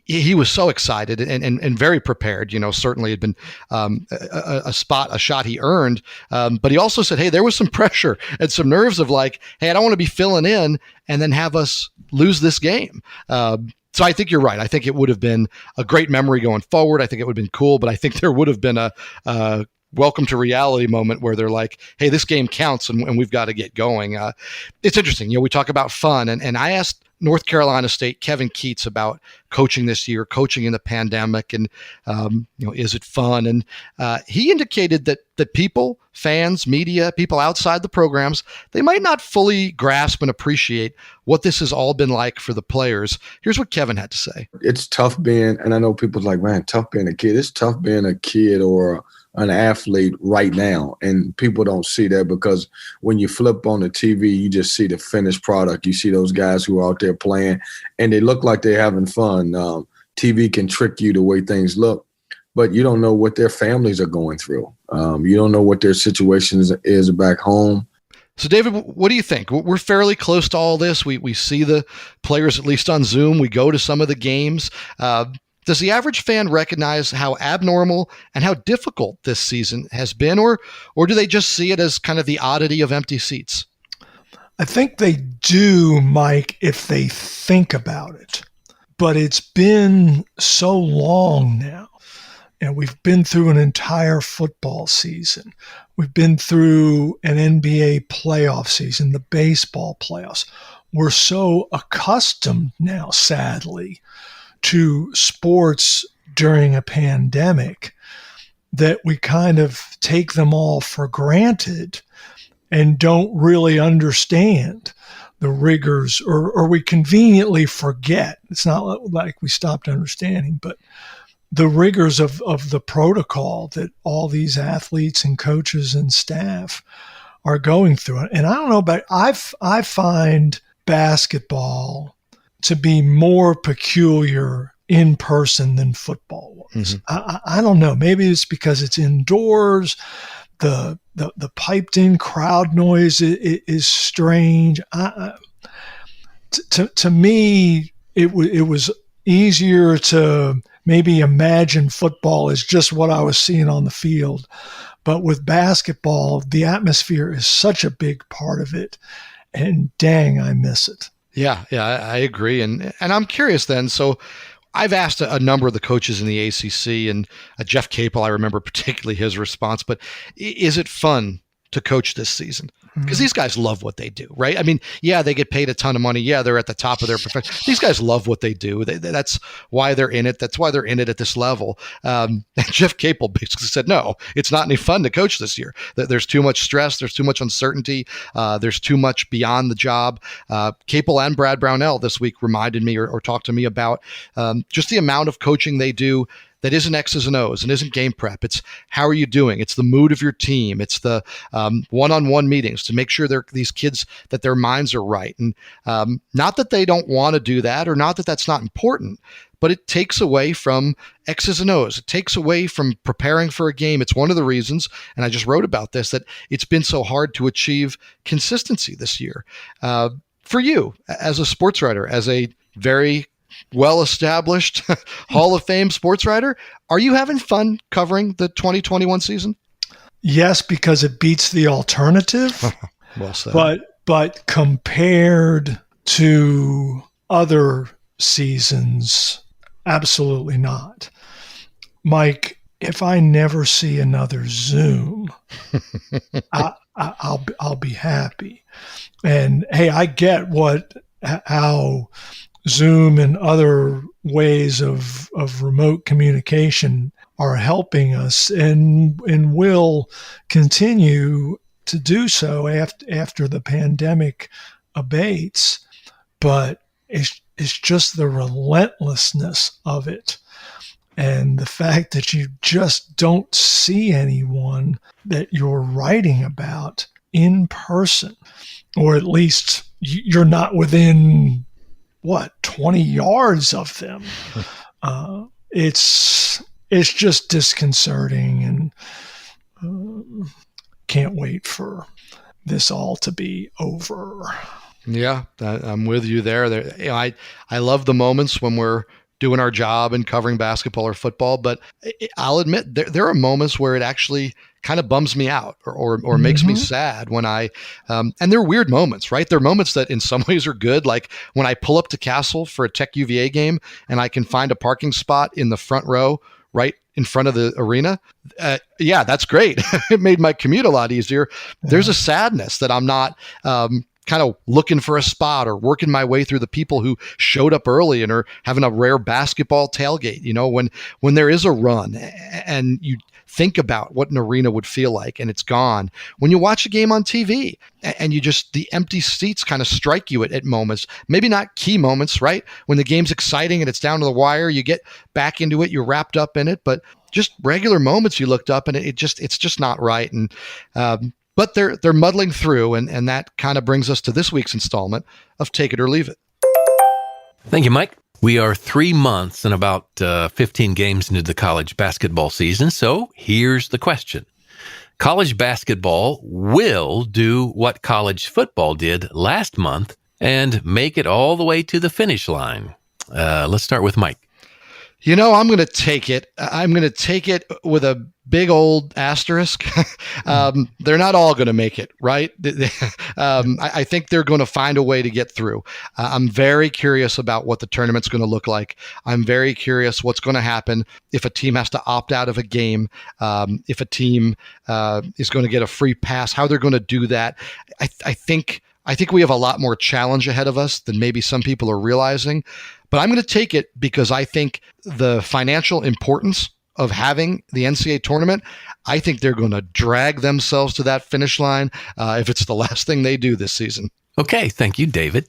he was so excited and very prepared. Certainly had been a shot he earned. But he also said, hey, there was some pressure and some nerves of like, hey, I don't want to be filling in and then have us lose this game. So I think you're right. I think it would have been a great memory going forward. I think it would have been cool, but I think there would have been a welcome to reality moment where they're like, hey, this game counts and we've got to get going. It's interesting. We talk about fun, and I asked North Carolina State Kevin Keats about coaching this year, coaching in the pandemic, and is it fun? And he indicated that people, fans, media, people outside the programs, they might not fully grasp and appreciate what this has all been like for the players. Here's what Kevin had to say. It's tough being, and I know people's like, man, tough being a kid. It's tough being a kid or an athlete right now. And people don't see that because when you flip on the TV, you just see the finished product. You see those guys who are out there playing and they look like they're having fun. TV can trick you the way things look, but you don't know what their families are going through. You don't know what their situation is back home. So, David, what do you think? We're fairly close to all this. We see the players, at least on Zoom. We go to some of the games. Does the average fan recognize how abnormal and how difficult this season has been, or do they just see it as kind of the oddity of empty seats? I think they do, Mike, if they think about it. But it's been so long now, and we've been through an entire football season. We've been through an NBA playoff season, the baseball playoffs. We're so accustomed now, sadly, to sports during a pandemic that we kind of take them all for granted and don't really understand the rigors, or we conveniently forget. It's not like we stopped understanding, but the rigors of the protocol that all these athletes and coaches and staff are going through. And I don't know, but I find basketball to be more peculiar in person than football was. Mm-hmm. I don't know. Maybe it's because it's indoors. The piped in crowd noise is strange. To me, it was easier to maybe imagine football as just what I was seeing on the field. But with basketball, the atmosphere is such a big part of it. And dang, I miss it. Yeah, I agree. And I'm curious then. So I've asked a number of the coaches in the ACC, and Jeff Capel, I remember particularly his response, but is it fun to coach this season? Because these guys love what they do, right? I mean, yeah, they get paid a ton of money. Yeah, they're at the top of their profession. These guys love what they do. That's why they're in it. That's why they're in it at this level. And Jeff Capel basically said, no, it's not any fun to coach this year. There's too much stress. There's too much uncertainty. There's too much beyond the job. Capel and Brad Brownell this week reminded me or talked to me about just the amount of coaching they do that isn't X's and O's and isn't game prep. It's how are you doing? It's the mood of your team. It's the one-on-one meetings to make sure these kids, that their minds are right. And not that they don't want to do that, or not that that's not important, but it takes away from X's and O's. It takes away from preparing for a game. It's one of the reasons, and I just wrote about this, that it's been so hard to achieve consistency this year. For you, as a sports writer, as a very well-established Hall of Fame sports writer, are you having fun covering the 2021 season? Yes, because it beats the alternative. Well said. But compared to other seasons, absolutely not. Mike, if I never see another Zoom, I'll be happy. And hey, I get how Zoom and other ways of remote communication are helping us and will continue to do so after the pandemic abates. But it's just the relentlessness of it, and the fact that you just don't see anyone that you're writing about in person, or at least you're not within 20 yards of them. It's just disconcerting, and can't wait for this all to be over. Yeah, I'm with you there. I love the moments when we're doing our job and covering basketball or football, but I'll admit there are moments where it actually kind of bums me out or makes me sad when and they're weird moments, right? They're moments that in some ways are good. Like when I pull up to Castle for a Tech UVA game and I can find a parking spot in the front row, right in front of the arena. Yeah, that's great. It made my commute a lot easier. Yeah. There's a sadness that I'm not, kind of looking for a spot or working my way through the people who showed up early and are having a rare basketball tailgate, when there is a run and you think about what an arena would feel like and it's gone. When you watch a game on TV and the empty seats kind of strike you at moments, maybe not key moments, right? When the game's exciting and it's down to the wire, you get back into it, you're wrapped up in it, but just regular moments you looked up and it's just not right. And but they're muddling through, and that kind of brings us to this week's installment of Take It or Leave It. Thank you, Mike. We are 3 months and about 15 games into the college basketball season. So here's the question. College basketball will do what college football did last month and make it all the way to the finish line. Let's start with Mike. I'm going to take it. I'm going to take it with a big old asterisk. They're not all going to make it, right? I think they're going to find a way to get through. I'm very curious about what the tournament's going to look like. I'm very curious what's going to happen if a team has to opt out of a game, if a team is going to get a free pass, how they're going to do that. I think we have a lot more challenge ahead of us than maybe some people are realizing. But I'm going to take it because I think the financial importance of having the NCAA tournament, I think they're going to drag themselves to that finish line if it's the last thing they do this season. Okay, thank you, David.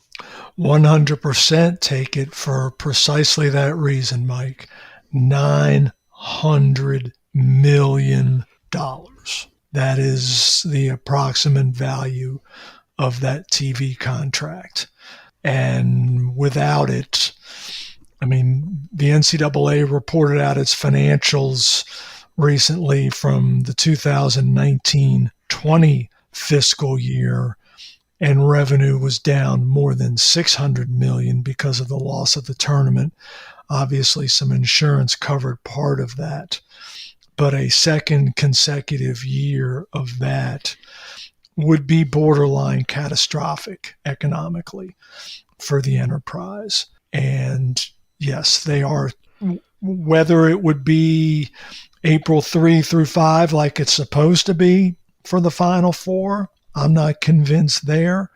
100% take it for precisely that reason, Mike. $900 million. That is the approximate value of that TV contract. And without it, I mean, the NCAA reported out its financials recently from the 2019-20 fiscal year, and revenue was down more than $600 million because of the loss of the tournament. Obviously, some insurance covered part of that, but a second consecutive year of that would be borderline catastrophic economically for the enterprise. And yes, they are, whether it would be April 3 through 5 like it's supposed to be for the Final Four, I'm not convinced there.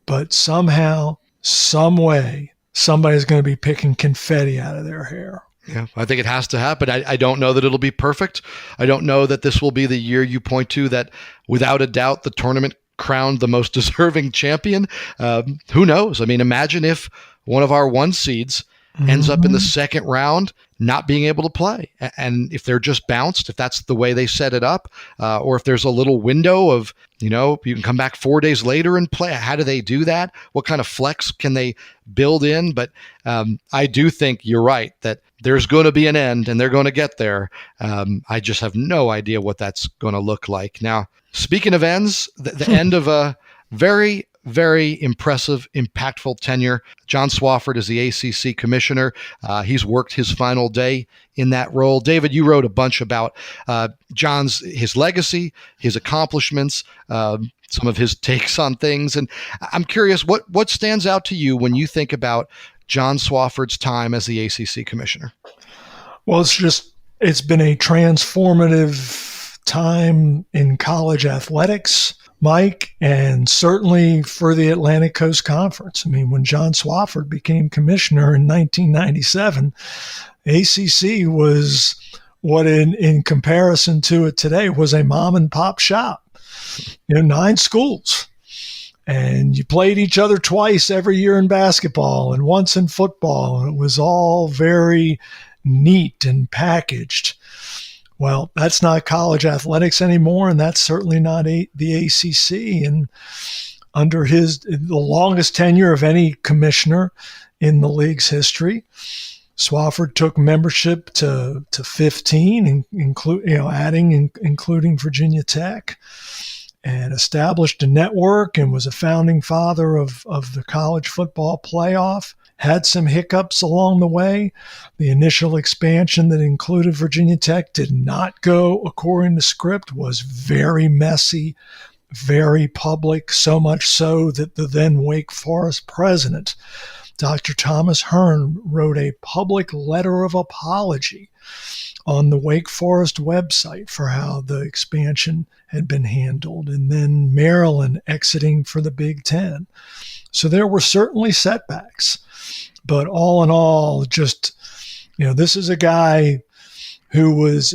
But somehow, some way, somebody's going to be picking confetti out of their hair. Yeah, I think it has to happen. I don't know that it'll be perfect. I don't know that this will be the year you point to that, without a doubt, the tournament crowned the most deserving champion. Who knows? I mean, imagine if one of our 1 seeds ends up in the second round not being able to play. And if they're just bounced, if that's the way they set it up, or if there's a little window of, you can come back 4 days later and play. How do they do that? What kind of flex can they build in? But I do think you're right that there's going to be an end and they're going to get there. I just have no idea what that's going to look like. Now, speaking of ends, the end of a very, very impressive, impactful tenure. John Swofford is the ACC commissioner. He's worked his final day in that role. David, you wrote a bunch about his legacy, his accomplishments, some of his takes on things. And I'm curious, what stands out to you when you think about John Swofford's time as the ACC commissioner? Well, it's been a transformative time in college athletics, Mike, and certainly for the Atlantic Coast Conference. I mean, when John Swofford became commissioner in 1997, ACC was what in comparison to it today was a mom and pop shop. 9 schools. And you played each other twice every year in basketball and once in football. And it was all very neat and packaged. Well, that's not college athletics anymore, and that's certainly not the ACC. And under the longest tenure of any commissioner in the league's history, Swofford took membership to 15, including Virginia Tech, and established a network and was a founding father of the college football playoff. Had some hiccups along the way. The initial expansion that included Virginia Tech did not go according to script, was very messy, very public, so much so that the then Wake Forest president, Dr. Thomas Hearn, wrote a public letter of apology on the Wake Forest website for how the expansion had been handled, and then Maryland exiting for the Big Ten. So there were certainly setbacks, but all in all, just, this is a guy who is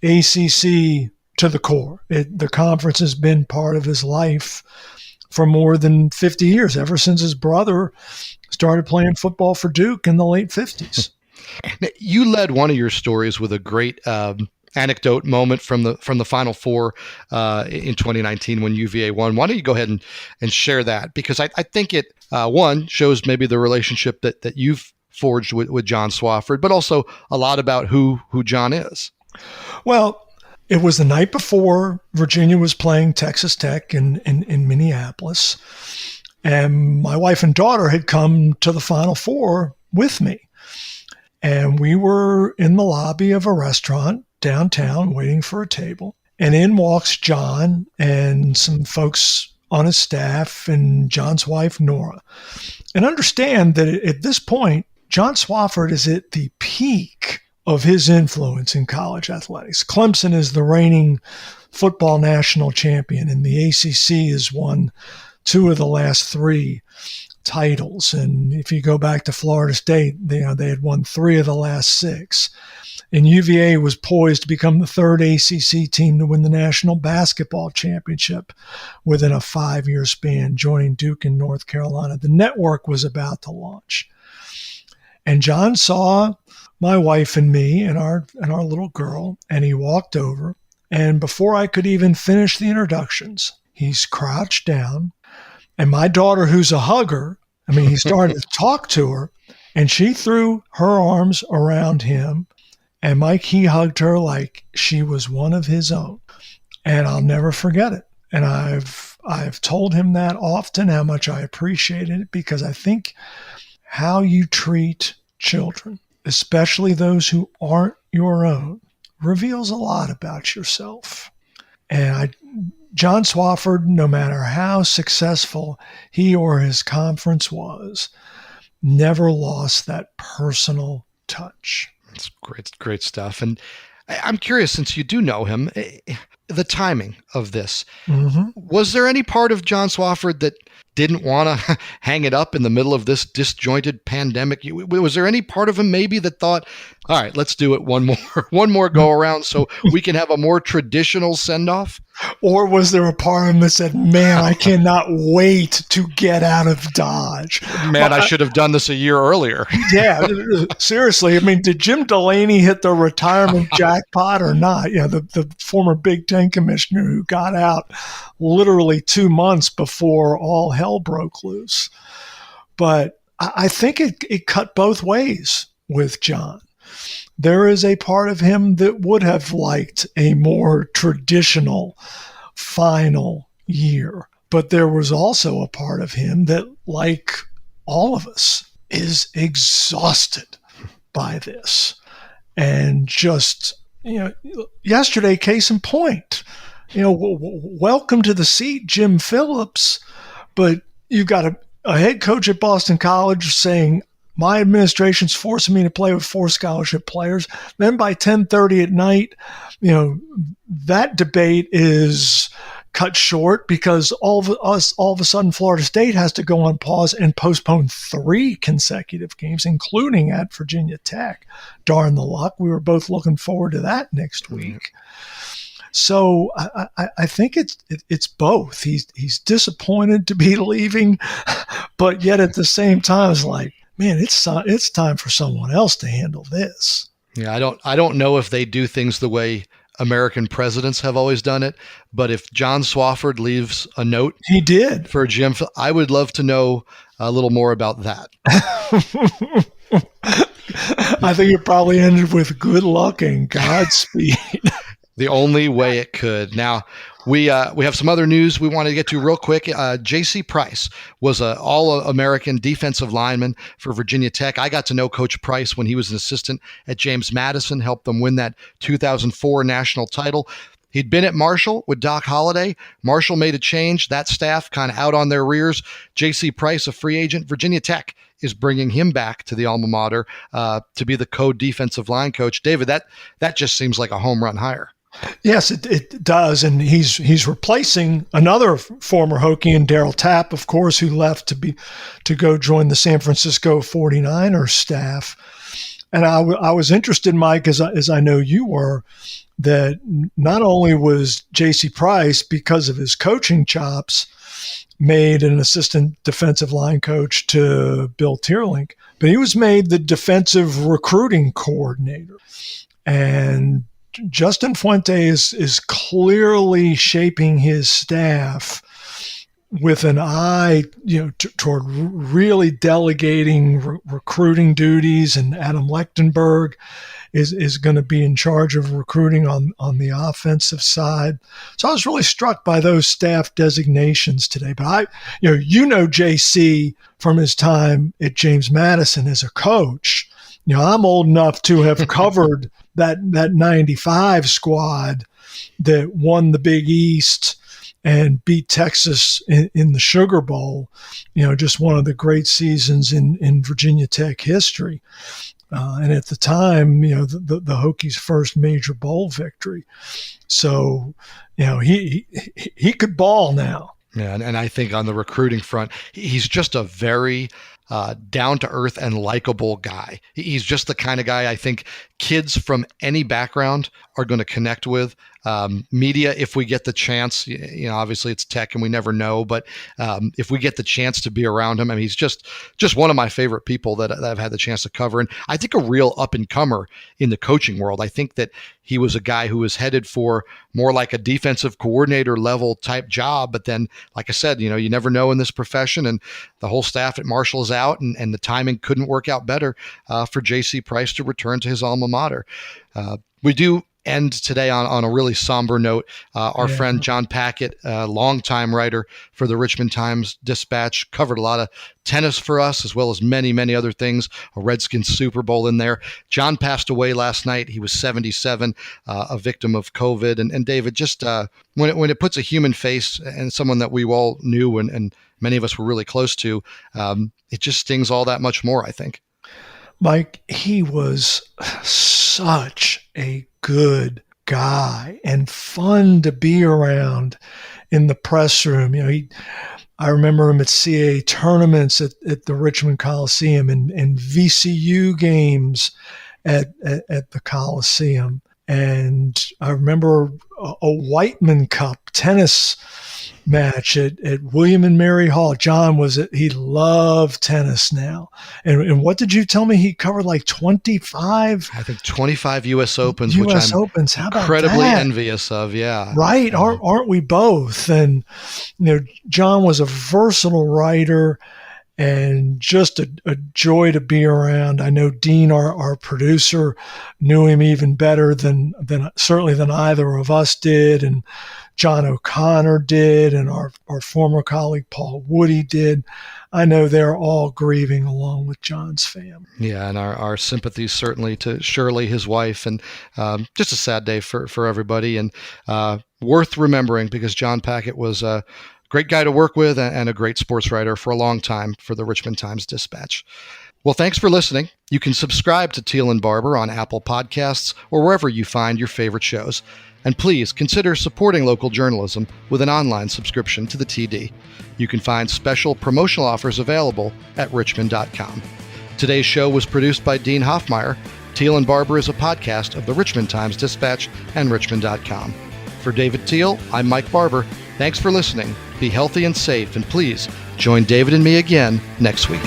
ACC to the core. The conference has been part of his life for more than 50 years, ever since his brother started playing football for Duke in the late 50s. Now, you led one of your stories with a great anecdote moment from the Final Four in 2019 when UVA won. Why don't you go ahead and share that? Because I think it, one, shows maybe the relationship that you've forged with John Swofford, but also a lot about who John is. Well, it was the night before Virginia was playing Texas Tech in Minneapolis, and my wife and daughter had come to the Final Four with me. And we were in the lobby of a restaurant downtown waiting for a table. And in walks John and some folks on his staff and John's wife, Nora. And understand that at this point, John Swofford is at the peak of his influence in college athletics. Clemson is the reigning football national champion, and the ACC has won 2 of the last 3 titles. And if you go back to Florida State, they had won 3 of the last 6. And UVA was poised to become the 3rd ACC team to win the national basketball championship within a 5-year span, joining Duke and North Carolina. The network was about to launch. And John saw my wife and me and our little girl, and he walked over. And before I could even finish the introductions, he's crouched down. And my daughter, who's a hugger, he started to talk to her, and she threw her arms around him. And Mike, he hugged her like she was one of his own. And I'll never forget it. And I've told him that often, how much I appreciated it, because I think how you treat children, especially those who aren't your own, reveals a lot about yourself. And John Swofford, no matter how successful he or his conference was, never lost that personal touch. It's great stuff. And I'm curious, since you do know him, the timing of this. Mm-hmm. Was there any part of John Swofford that didn't want to hang it up in the middle of this disjointed pandemic? Was there any part of him maybe that thought, all right, let's do it one more go around so we can have a more traditional send-off? Or was there a part of him that said, man, I cannot wait to get out of Dodge? Man, I should have done this a year earlier. Yeah, seriously. Did Jim Delaney hit the retirement jackpot or not? The former Big Ten commissioner who got out literally 2 months before all hell broke loose. But I think it cut both ways with John. There is a part of him that would have liked a more traditional final year. But there was also a part of him that, like all of us, is exhausted by this. And just, yesterday, case in point, welcome to the seat, Jim Phillips. But you've got a head coach at Boston College saying, my administration's forcing me to play with 4 scholarship players. Then by 10:30 at night, that debate is cut short because all of a sudden Florida State has to go on pause and postpone 3 consecutive games, including at Virginia Tech. Darn the luck. We were both looking forward to that next week. So I think it's both. He's disappointed to be leaving, but yet at the same time, it's like, man, it's time for someone else to handle this. Yeah, I don't know if they do things the way American presidents have always done it, but if John Swofford leaves a note, he did for Jim, I would love to know a little more about that. I think it probably ended with good luck and Godspeed. The only way it could. Now, we have some other news we want to get to real quick. J.C. Price was an All-American defensive lineman for Virginia Tech. I got to know Coach Price when he was an assistant at James Madison, helped them win that 2004 national title. He'd been at Marshall with Doc Holliday. Marshall made a change. That staff kind of out on their rears. J.C. Price, a free agent. Virginia Tech is bringing him back to the alma mater to be the co-defensive line coach. David, that just seems like a home run hire. Yes, it does, and he's replacing another former Hokie, and Darryl Tapp, of course, who left to go join the San Francisco 49ers staff. And I was interested, Mike, as I know you were, that not only was J.C. Price, because of his coaching chops, made an assistant defensive line coach to Bill Tierlink, but he was made the defensive recruiting coordinator. And Justin Fuentes is clearly shaping his staff with an eye, toward really delegating recruiting duties, and Adam Lechtenberg is going to be in charge of recruiting on the offensive side. So I was really struck by those staff designations today. But JC from his time at James Madison as a coach. I'm old enough to have covered that 95 squad that won the Big East and beat Texas in the Sugar Bowl, just one of the great seasons in Virginia Tech history. And at the time, the Hokies' first major bowl victory. So, he could ball now. Yeah, and I think on the recruiting front, he's just a very down-to-earth and likable guy. He's just the kind of guy I think kids from any background are going to connect with. Media, if we get the chance, obviously it's Tech and we never know, but if we get the chance to be around him, I mean, he's just one of my favorite people that I've had the chance to cover. And I think a real up-and-comer in the coaching world. I think that he was a guy who was headed for more like a defensive coordinator level type job. But then, like I said, you never know in this profession, and the whole staff at Marshall is out, and the timing couldn't work out better for J.C. Price to return to his alma mater. We do end today on a really somber note. Our friend John Packett, longtime writer for the Richmond Times-Dispatch, covered a lot of tennis for us, as well as many, many other things, a Redskins Super Bowl in there. John passed away last night. He was 77, a victim of COVID. And David, just when it puts a human face and someone that we all knew and many of us were really close to, it just stings all that much more, I think. Mike, he was such a good guy and fun to be around in the press room. I remember him at CAA tournaments at the Richmond Coliseum and VCU games at the Coliseum. And I remember a Whiteman Cup tennis match at William and Mary Hall. John he loved tennis now. And what did you tell me? He covered like 25? I think 25 U.S. Opens, US which I'm Opens. How about incredibly that? envious of. Yeah. Right. Aren't we both? And, John was a versatile writer and just a joy to be around. I know Dean, our producer, knew him even better than either of us did. And John O'Connor did, and our former colleague Paul Woody did. I know they're all grieving along with John's family. Yeah, and our sympathies certainly to Shirley, his wife, and just a sad day for everybody, and worth remembering because John Packett was a great guy to work with and a great sports writer for a long time for the Richmond Times-Dispatch. Well, thanks for listening. You can subscribe to Teel and Barber on Apple Podcasts or wherever you find your favorite shows. And please consider supporting local journalism with an online subscription to the TD. You can find special promotional offers available at richmond.com. Today's show was produced by Dean Hoffmeyer. Teel and Barber is a podcast of the Richmond Times-Dispatch and richmond.com. For David Teel, I'm Mike Barber. Thanks for listening. Be healthy and safe, and please join David and me again next week.